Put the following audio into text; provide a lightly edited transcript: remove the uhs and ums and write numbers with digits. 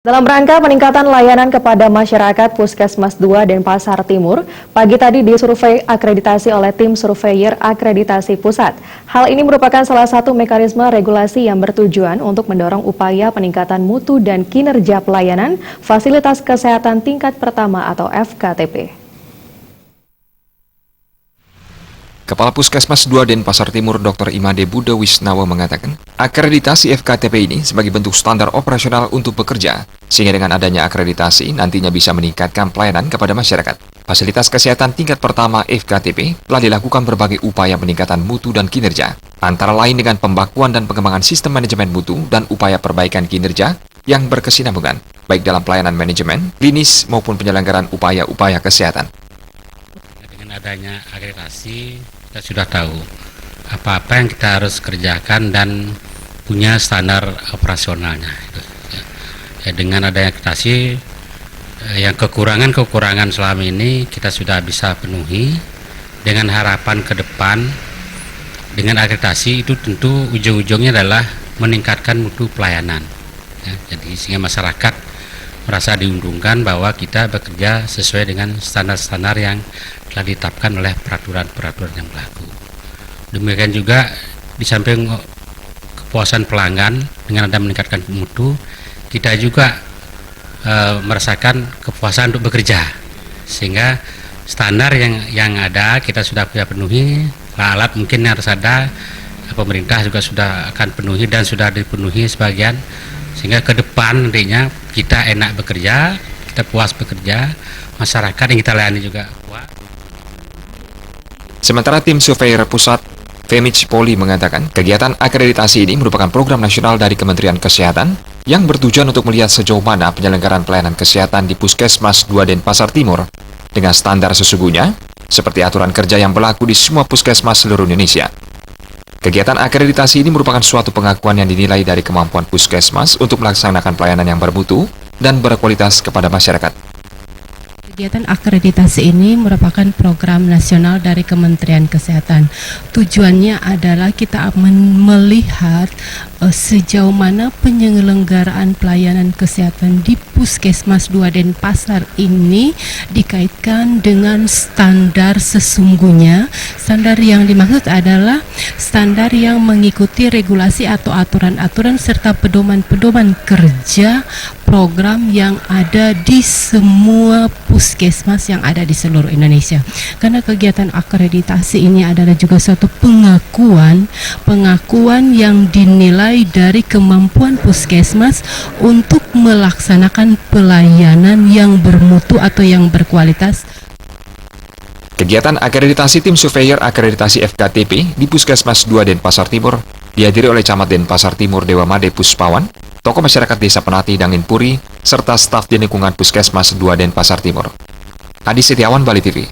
Dalam rangka peningkatan layanan kepada masyarakat Puskesmas 2 Denpasar Timur, pagi tadi disurvei akreditasi oleh tim surveyor akreditasi pusat. Hal ini merupakan salah satu mekanisme regulasi yang bertujuan untuk mendorong upaya peningkatan mutu dan kinerja pelayanan fasilitas kesehatan tingkat pertama atau FKTP. Kepala Puskesmas 2 Denpasar Timur Dr. Imade Buddha Wisnawa mengatakan, akreditasi FKTP ini sebagai bentuk standar operasional untuk bekerja, sehingga dengan adanya akreditasi nantinya bisa meningkatkan pelayanan kepada masyarakat. Fasilitas kesehatan tingkat pertama FKTP telah dilakukan berbagai upaya peningkatan mutu dan kinerja, antara lain dengan pembakuan dan pengembangan sistem manajemen mutu dan upaya perbaikan kinerja yang berkesinambungan, baik dalam pelayanan manajemen, klinis maupun penyelenggaraan upaya-upaya kesehatan. Dengan adanya akreditasi, kita sudah tahu apa-apa yang kita harus kerjakan dan punya standar operasionalnya. Ya, dengan adanya akreditasi, yang kekurangan selama ini kita sudah bisa penuhi. Dengan harapan ke depan, dengan akreditasi itu tentu ujung-ujungnya adalah meningkatkan mutu pelayanan. Ya, jadi sehingga masyarakat merasa diuntungkan bahwa kita bekerja sesuai dengan standar-standar yang telah ditetapkan oleh peraturan-peraturan yang berlaku. Demikian juga di samping kepuasan pelanggan dengan ada meningkatkan mutu, kita juga merasakan kepuasan untuk bekerja, sehingga standar yang ada kita sudah bisa penuhi. Alat mungkin harus ada, pemerintah juga sudah akan penuhi dan sudah dipenuhi sebagian, sehingga ke depan nantinya kita enak bekerja, kita puas bekerja, masyarakat yang kita layani juga puas. Sementara tim surveyor pusat Femich Poli mengatakan, kegiatan akreditasi ini merupakan program nasional dari Kementerian Kesehatan yang bertujuan untuk melihat sejauh mana penyelenggaraan pelayanan kesehatan di Puskesmas 2 Denpasar Timur dengan standar sesungguhnya, seperti aturan kerja yang berlaku di semua puskesmas seluruh Indonesia. Kegiatan akreditasi ini merupakan suatu pengakuan yang dinilai dari kemampuan puskesmas untuk melaksanakan pelayanan yang bermutu dan berkualitas kepada masyarakat. Kegiatan akreditasi ini merupakan program nasional dari Kementerian Kesehatan. Tujuannya adalah kita melihat sejauh mana penyelenggaraan pelayanan kesehatan di Puskesmas 2 Denpasar ini dikaitkan dengan standar sesungguhnya. Standar yang dimaksud adalah standar yang mengikuti regulasi atau aturan-aturan serta pedoman-pedoman kerja program yang ada di semua puskesmas yang ada di seluruh Indonesia. Karena kegiatan akreditasi ini adalah juga suatu pengakuan yang dinilai dari kemampuan puskesmas untuk melaksanakan pelayanan yang bermutu atau yang berkualitas. Kegiatan akreditasi tim surveyor akreditasi FKTP di Puskesmas 2 Denpasar Timur dihadiri oleh Camat Denpasar Timur Dewa Made Puspawan, tokoh masyarakat Desa Penati Dangin Puri, serta staf di lingkungan Puskesmas 2 Denpasar Timur. Adi Setiawan, Bali TV.